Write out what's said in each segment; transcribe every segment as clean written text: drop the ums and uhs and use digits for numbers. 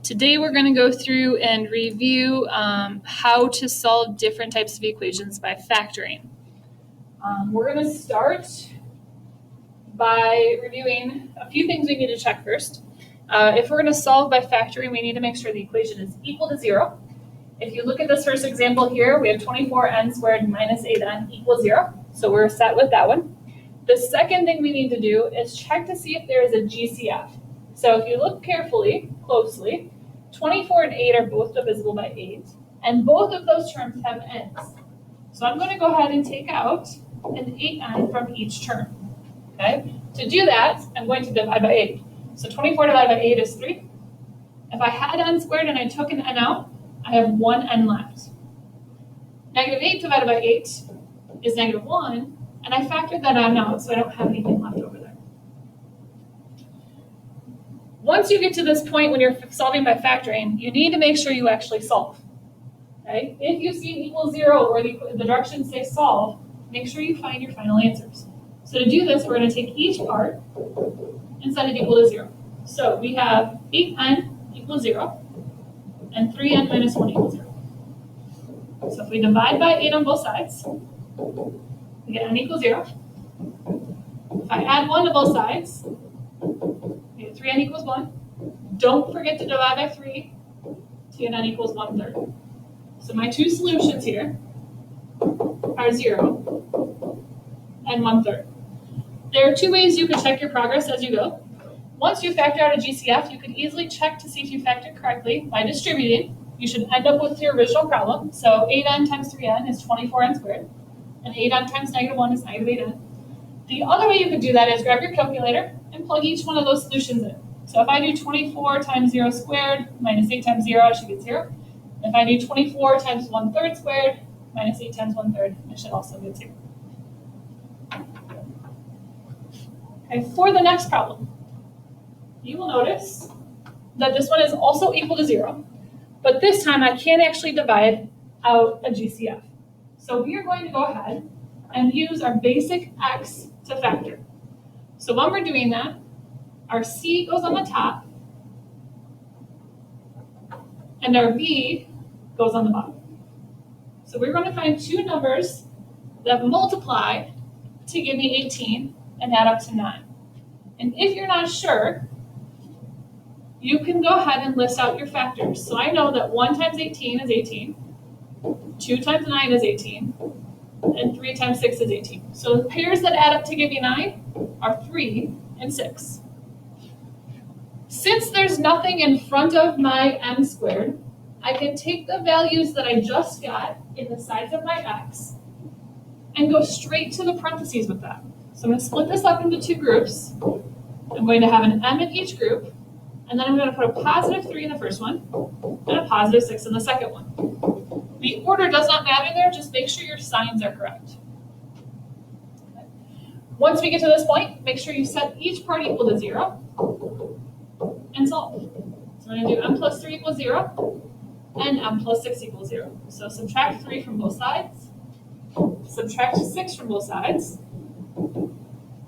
Today we're going to go through and review how to solve different types of equations by factoring. We're going to start by reviewing a few things we need to check first. If we're going to solve by factoring, we need to make sure the equation is equal to 0. If you look at this first example here, we have 24n squared minus 8n equals 0. So we're set with that one. The second thing we need to do is check to see if there is a GCF. So if you look carefully, closely, 24 and 8 are both divisible by 8, and both of those terms have n's. So I'm going to go ahead and take out an 8n from each term. Okay? To do that, I'm going to divide by 8. So 24 divided by 8 is 3. If I had n squared and I took an n out, I have 1 n left. Negative 8 divided by 8 is negative 1, and I factored that n out, so I don't have anything left over there. Once you get to this point when you're solving by factoring, you need to make sure you actually solve. Okay? If you see an equal 0 or the directions say solve, make sure you find your final answers. So to do this, we're going to take each part and set it equal to 0. So we have 8n equals 0, and 3n minus 1 equals 0. So if we divide by 8 on both sides, we get n equals 0. If I add 1 to both sides, we get 3n equals 1. Don't forget to divide by 3 to get n equals 1/3. So my two solutions here are 0 and 1/3. There are two ways you can check your progress as you go. Once you factor out a GCF, you can easily check to see if you factored correctly by distributing. You should end up with your original problem. So 8n times 3n is 24n squared, and 8n times negative 1 is negative 8n. The other way you could do that is grab your calculator and plug each one of those solutions in. So if I do 24 times 0 squared minus 8 times 0, I should get 0. If I do 24 times 1/3 squared minus 8 times 1/3, I should also get 0. Okay, for the next problem, you will notice that this one is also equal to 0, but this time I can't actually divide out a GCF. So we are going to go ahead and use our basic x to factor. So when we're doing that, our c goes on the top, and our b goes on the bottom. So we're going to find two numbers that multiply to give me 18 and add up to 9. And if you're not sure, you can go ahead and list out your factors. So I know that 1 times 18 is 18, 2 times 9 is 18, and 3 times 6 is 18. So the pairs that add up to give you 9 are 3 and 6. Since there's nothing in front of my n squared, I can take the values that I just got in the sides of my x and go straight to the parentheses with that. So I'm going to split this up into two groups. I'm going to have an m in each group, and then I'm going to put a positive 3 in the first one and a positive 6 in the second one. The order does not matter there, just make sure your signs are correct. Okay. Once we get to this point, make sure you set each part equal to 0 and solve. So I'm going to do m plus 3 equals 0 and m plus 6 equals 0. So subtract 3 from both sides, subtract 6 from both sides.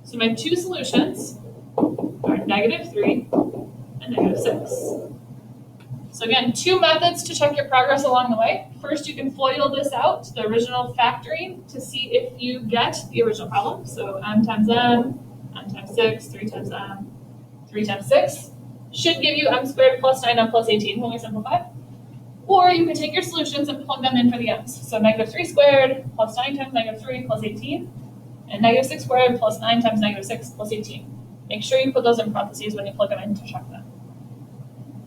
So my two solutions are negative 3 and negative 6. So again, two methods to check your progress along the way. First, you can FOIL this out to the original factoring to see if you get the original problem. So m times 6, 3 times m, 3 times 6 should give you m squared plus 9m plus 18 when we simplify. Or you can take your solutions and plug them in for the m's. So negative 3 squared plus 9 times negative 3 plus 18, and negative 6 squared plus 9 times negative 6 plus 18. Make sure you put those in parentheses when you plug them in to check them.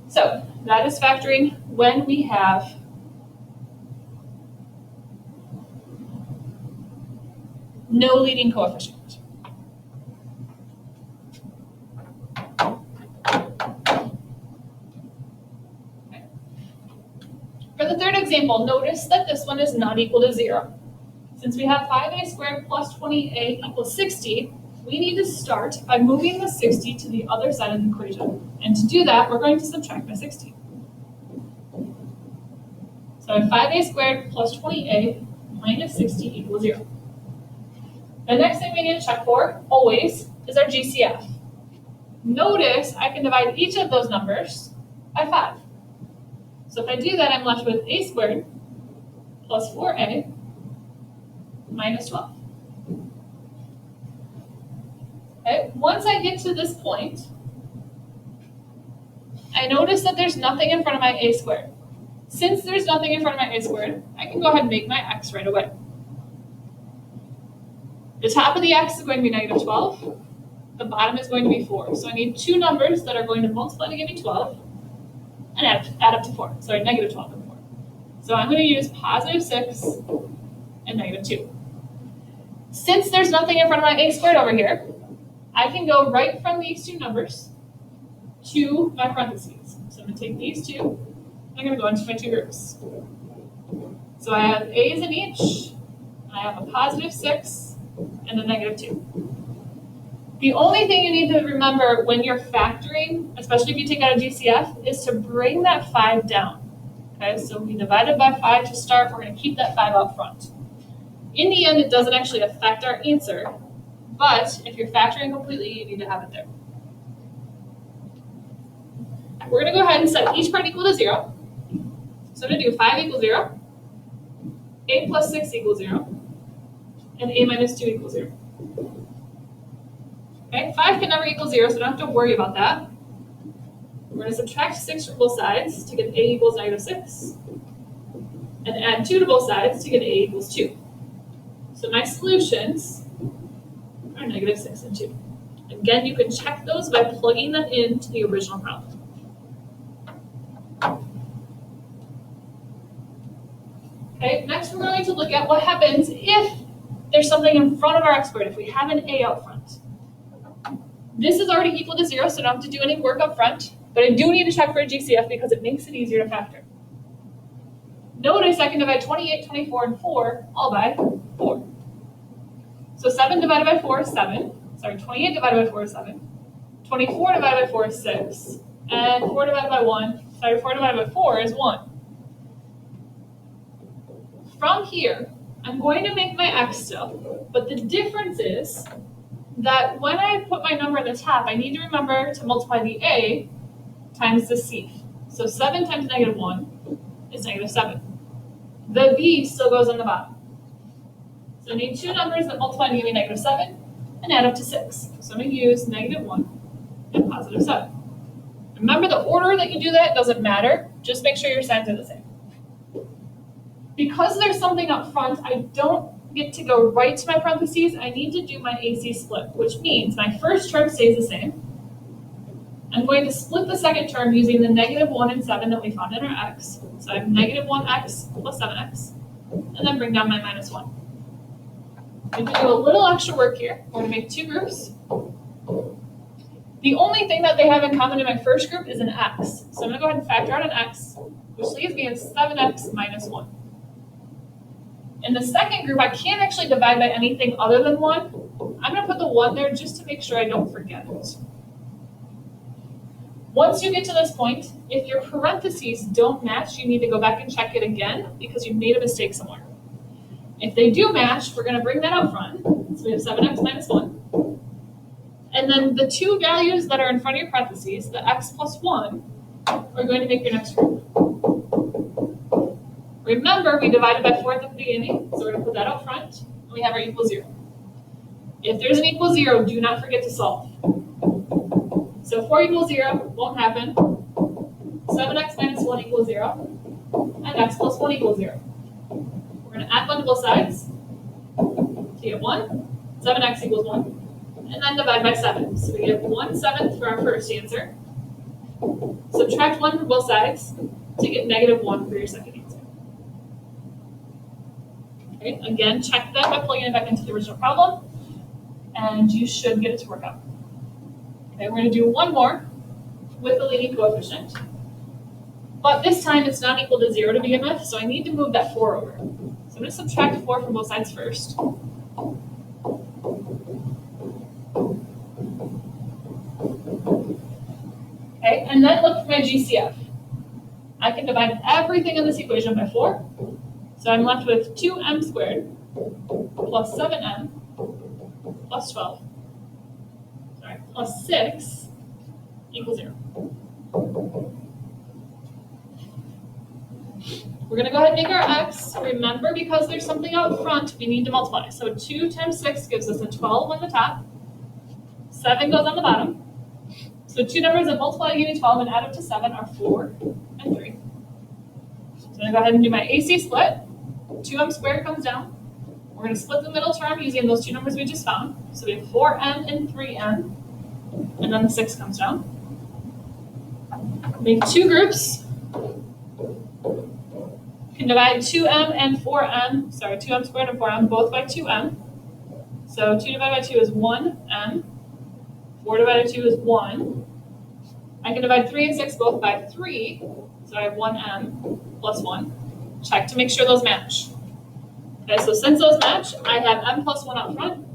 So that is factoring when we have no leading coefficient. Okay. For the third example, notice that this one is not equal to 0. Since we have 5a squared plus 20a equals 60, we need to start by moving the 60 to the other side of the equation. And to do that, we're going to subtract by 60. So I have 5a squared plus 20a minus 60 equals 0. The next thing we need to check for, always, is our GCF. Notice I can divide each of those numbers by 5. So if I do that, I'm left with a squared plus 4a minus 12. Okay, once I get to this point, I notice that there's nothing in front of my a squared. Since there's nothing in front of my a squared, I can go ahead and make my x right away. The top of the x is going to be negative 12. The bottom is going to be 4. So I need two numbers that are going to multiply to give me 12 and add up to 4. Sorry, negative 12 and 4. So I'm going to use positive 6 and negative 2. Since there's nothing in front of my a squared over here, I can go right from these two numbers to my parentheses. So I'm going to take these two, and I'm going to go into my two groups. So I have a's in each, and I have a positive 6 and a negative 2. The only thing you need to remember when you're factoring, especially if you take out a GCF, is to bring that 5 down. Okay, so we divided by 5 to start. We're going to keep that 5 up front. In the end, it doesn't actually affect our answer, but if you're factoring completely, you need to have it there. We're going to go ahead and set each part equal to 0. So I'm going to do 5 equals 0, a plus 6 equals 0, and a minus 2 equals 0. Okay, 5 can never equal 0, so don't have to worry about that. We're going to subtract 6 from both sides to get a equals negative 6, and add 2 to both sides to get a equals 2. So my solutions are negative 6 and 2. Again, you can check those by plugging them into the original problem. Okay, next we're going to look at what happens if there's something in front of our x squared, if we have an a out front. This is already equal to 0, so I don't have to do any work up front, but I do need to check for a GCF because it makes it easier to factor. Notice I can divide 28, 24, and 4 all by 4. So 7 divided by 4 is 7. Sorry, 28 divided by 4 is 7. 24 divided by 4 is 6. And 4 divided by 4 divided by 4 is 1. From here, I'm going to make my x still, but the difference is that when I put my number at the top, I need to remember to multiply the a times the c. So 7 times negative 1 is negative 7. The b still goes on the bottom. So I need two numbers that multiply to give me negative 7 and add up to 6. So I'm going to use negative 1 and positive 7. Remember, the order that you do that doesn't matter. Just make sure your signs are the same. Because there's something up front, I don't get to go right to my parentheses. I need to do my AC split, which means my first term stays the same. I'm going to split the second term using the negative 1 and 7 that we found in our x. So I have negative 1x plus 7x, and then bring down my minus 1. I'm going to do a little extra work here. We're going to make two groups. The only thing that they have in common in my first group is an x. So I'm going to go ahead and factor out an x, which leaves me in 7x minus 1. In the second group, I can't actually divide by anything other than 1. I'm going to put the 1 there just to make sure I don't forget it. Once you get to this point, if your parentheses don't match, you need to go back and check it again because you made a mistake somewhere. If they do match, we're going to bring that out front. So we have 7x minus 1. And then the two values that are in front of your parentheses, the x plus 1, are going to make your next group. Remember, we divided by 4 at the beginning, so we're going to put that out front, and we have our equal 0. If there's an equal 0, do not forget to solve. So 4 equals 0 won't happen. 7x minus 1 equals 0, and x plus 1 equals 0. We're going to add 1 to both sides to get 1. 7x equals 1, and then divide by 7. So we get 1/7 for our first answer. Subtract 1 from both sides to get negative 1 for your second answer. Okay, again, check that by plugging it back into the original problem, and you should get it to work out. Okay, we're going to do one more with the leading coefficient, but this time it's not equal to 0 to begin with, so I need to move that 4 over. So I'm going to subtract 4 from both sides first. Okay, and then look for my GCF. I can divide everything in this equation by 4. So I'm left with 2m squared plus 7m plus 12, plus 6 equals 0. We're going to go ahead and make our x. Remember, because there's something out front, we need to multiply. So 2 times 6 gives us a 12 on the top. 7 goes on the bottom. So two numbers that multiply to give me 12 and add up to 7 are 4 and 3. So I'm going to go ahead and do my AC split. 2m squared comes down. We're going to split the middle term using those two numbers we just found. So we have 4m and 3m. And then the 6 comes down. Make two groups. You can divide 2m and 4m, sorry, 2m squared and 4m, both by 2m. So 2 divided by 2 is 1m. 4 divided by 2 is 1. I can divide 3 and 6 both by 3. So I have 1m plus 1. Check to make sure those match. Okay, so since those match, I have m plus 1 up front.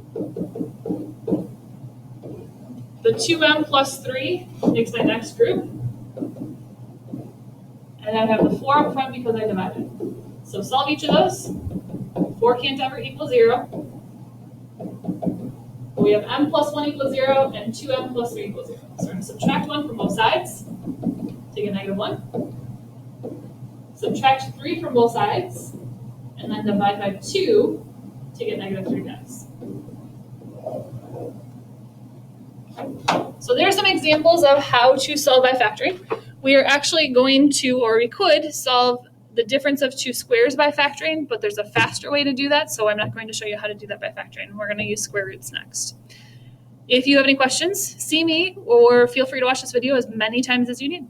The 2m plus 3 makes my next group. And I have the 4 up front because I divided. So solve each of those. 4 can't ever equal 0. We have m plus 1 equals 0 and 2m plus 3 equals 0. So we're going to subtract 1 from both sides to get negative 1. Subtract 3 from both sides, and then divide by 2 to get negative 3x. So there are some examples of how to solve by factoring. We are actually going to, or we could, solve the difference of two squares by factoring, but there's a faster way to do that, so I'm not going to show you how to do that by factoring. We're going to use square roots next. If you have any questions, see me or feel free to watch this video as many times as you need.